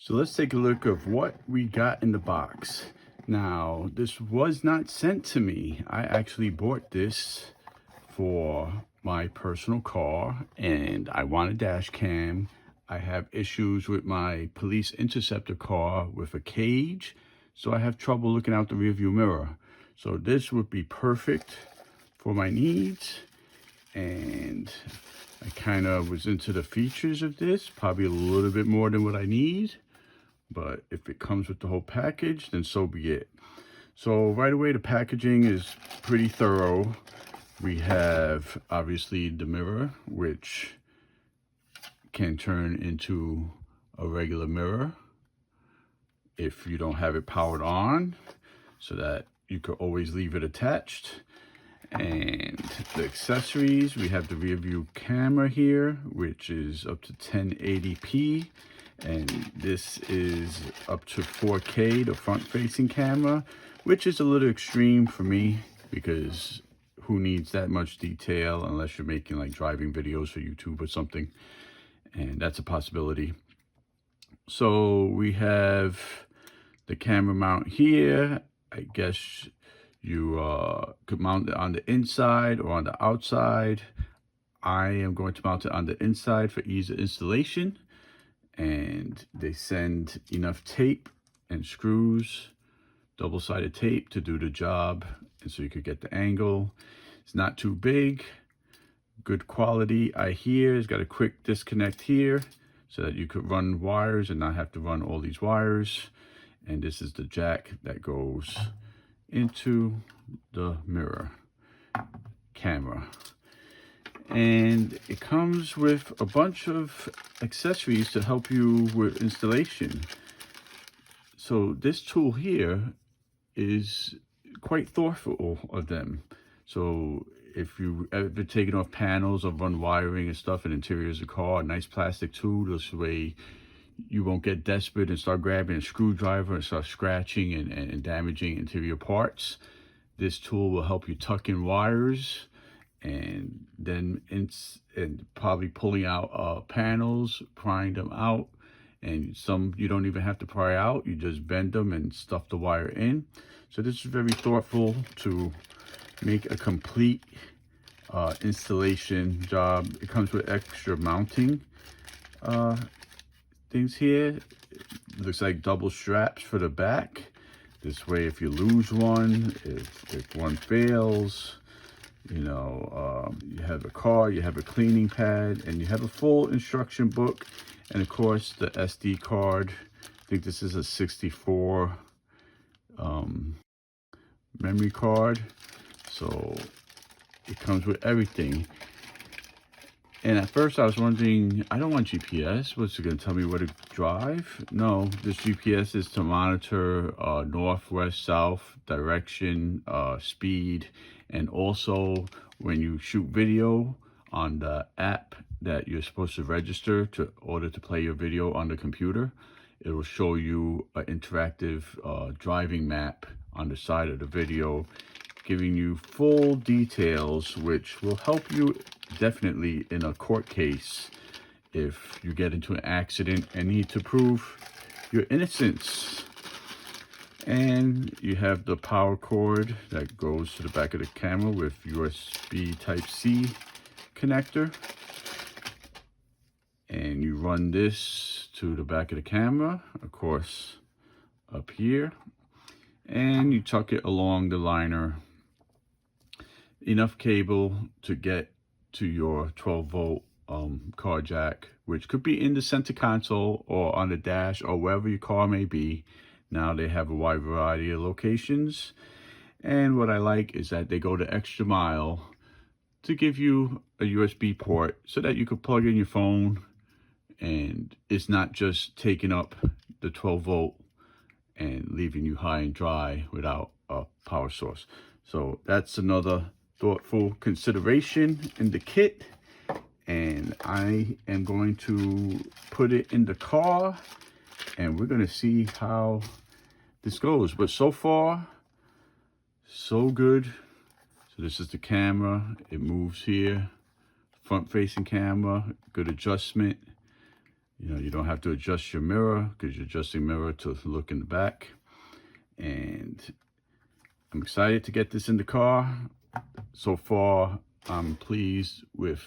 So let's take a look of what we got in the box. Now, this was not sent to me. I actually bought this for my personal car and I want a dash cam. I have issues with my police interceptor car with a cage, so I have trouble looking out the rearview mirror. So this would be perfect for my needs, and I kind of was into the features of this, probably a little bit more than what I need. But if it comes with the whole package, then so be it. So right away, the packaging is pretty thorough. We have obviously the mirror, which can turn into a regular mirror if you don't have it powered on, so that you could always leave it attached. And the accessories, we have the rear view camera here, which is up to 1080p. And this is up to 4K, the front facing camera, which is a little extreme for me because who needs that much detail unless you're making like driving videos for YouTube or something, and that's a possibility. So we have the camera mount here. I guess you could mount it on the inside or on the outside. I am going to mount it on the inside for ease of installation. And they send enough tape and screws, double-sided tape, to do the job, and so you could get the angle. It's not too big, good quality. I hear it's got a quick disconnect here so that you could run wires and not have to run all these wires. And this is the jack that goes into the mirror camera. And it comes with a bunch of accessories to help you with installation. So this tool here is quite thoughtful of them. So if you ever taken off panels or run wiring and stuff in interiors of the car, a nice plastic tool, this way you won't get desperate and start grabbing a screwdriver and start scratching and damaging interior parts. This tool will help you tuck in wires, and then probably pulling out panels, prying them out. And some you don't even have to pry out, you just bend them and stuff the wire in. So this is very thoughtful to make a complete installation job. It comes with extra mounting things here. It looks like double straps for the back. This way, if you lose one, if one fails, you know, you have a car, you have a cleaning pad, and you have a full instruction book, and of course the SD card. I think this is a 64 memory card, so it comes with everything. And at first I was wondering, I don't want GPS. What's it going to tell me where to drive? No, this GPS is to monitor north, west, south, direction, speed, and also when you shoot video on the app that you're supposed to register to order to play your video on the computer, it will show you an interactive driving map on the side of the video, giving you full details, which will help you definitely in a court case if you get into an accident and need to prove your innocence. And you have the power cord that goes to the back of the camera with USB Type-C connector. And you run this to the back of the camera, of course, up here. And you tuck it along the liner. Enough cable to get to your 12-volt car jack, which could be in the center console or on the dash or wherever your car may be. Now they have a wide variety of locations, and what I like is that they go the extra mile to give you a USB port so that you could plug in your phone and it's not just taking up the 12-volt and leaving you high and dry without a power source. So that's another thoughtful consideration in the kit, and I am going to put it in the car and we're going to see how this goes. But so far, so good. So this is the camera. It moves here. Front facing camera, good adjustment. You don't have to adjust your mirror because you're adjusting mirror to look in the back. And I'm excited to get this in the car. So far, I'm pleased with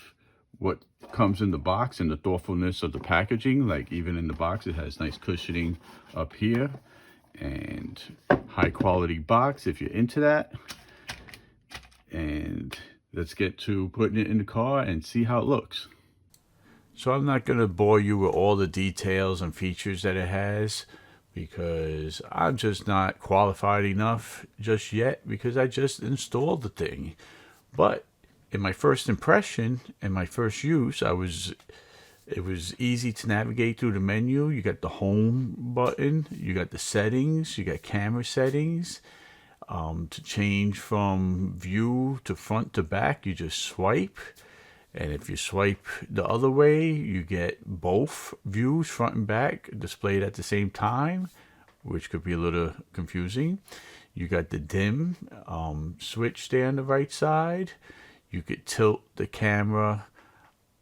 what comes in the box and the thoughtfulness of the packaging. Like even in the box, it has nice cushioning up here and high quality box if you're into that. And let's get to putting it in the car and see how it looks. So I'm not going to bore you with all the details and features that it has, because I'm just not qualified enough just yet, because I just installed the thing. But in my first impression and my first use, it was easy to navigate through the menu. You got the home button, you got the settings, you got camera settings. To change from view to front to back, you just swipe. And if you swipe the other way, you get both views, front and back, displayed at the same time, which could be a little confusing. You got the dim switch there on the right side. You could tilt the camera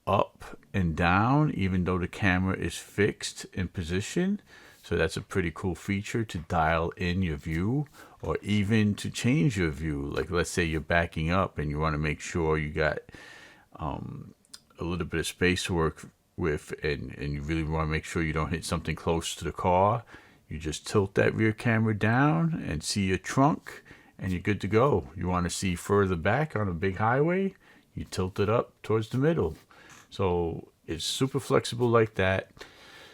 up and down, even though the camera is fixed in position. So that's a pretty cool feature to dial in your view, or even to change your view. Like let's say you're backing up and you want to make sure you got a little bit of space to work with, and you really want to make sure you don't hit something close to the car. You just tilt that rear camera down and see your trunk, and you're good to go. You want to see further back on a big highway, you tilt it up towards the middle. So it's super flexible like that.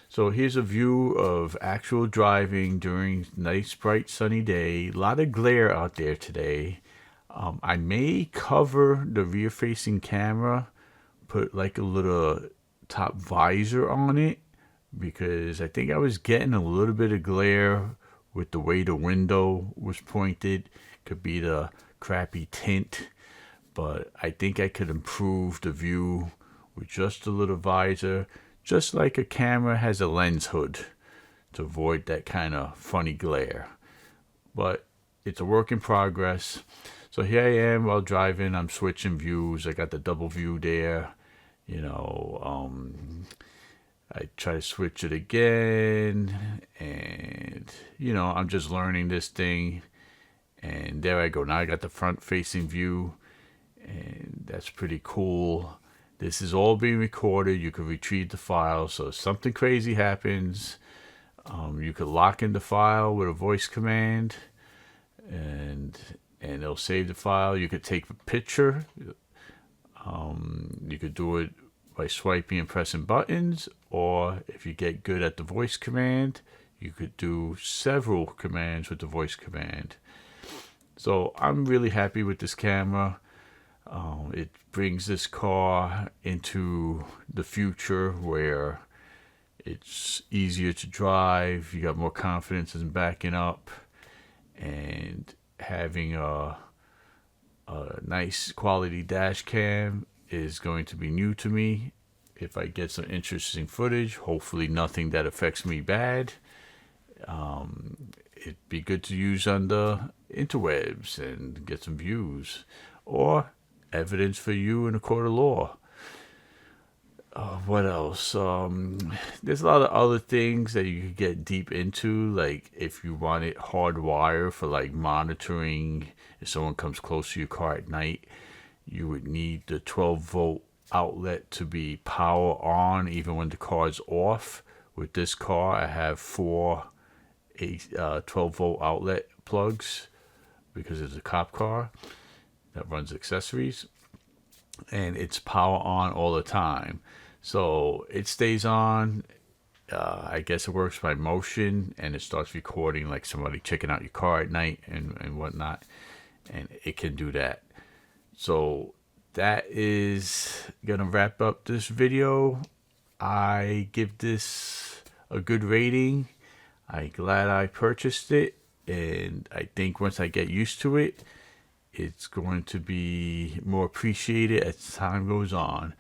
So here's a view of actual driving during nice, bright, sunny day. A lot of glare out there today. I may cover the rear-facing camera, put like a little top visor on it, because I think I was getting a little bit of glare with the way the window was pointed. Could be the crappy tint, but I think I could improve the view with just a little visor, just like a camera has a lens hood, to avoid that kind of funny glare. But it's a work in progress. So here I am while driving. I'm switching views. I got the double view there. I try to switch it again, and I'm just learning this thing. And there I go. Now I got the front facing view, and that's pretty cool. This is all being recorded. You can retrieve the file. So if something crazy happens, you could lock in the file with a voice command, and it'll save the file. You could take a picture. You could do it by swiping and pressing buttons, or if you get good at the voice command, you could do several commands with the voice command. So I'm really happy with this camera. It brings this car into the future where it's easier to drive. You got more confidence in backing up, and having a nice quality dash cam is going to be new to me. If I get some interesting footage, hopefully nothing that affects me bad, it'd be good to use on the interwebs and get some views, or evidence for you in a court of law. What else? There's a lot of other things that you could get deep into, like if you want it hardwired for like monitoring if someone comes close to your car at night. You would need the 12-volt outlet to be power on even when the car is off. With this car, I have 4 12-volt outlet plugs because it's a cop car that runs accessories, and it's power on all the time. So it stays on. I guess it works by motion, and it starts recording like somebody checking out your car at night and whatnot, and it can do that. So that is gonna wrap up this video. I give this a good rating. I'm glad I purchased it, and I think once I get used to it, it's going to be more appreciated as time goes on.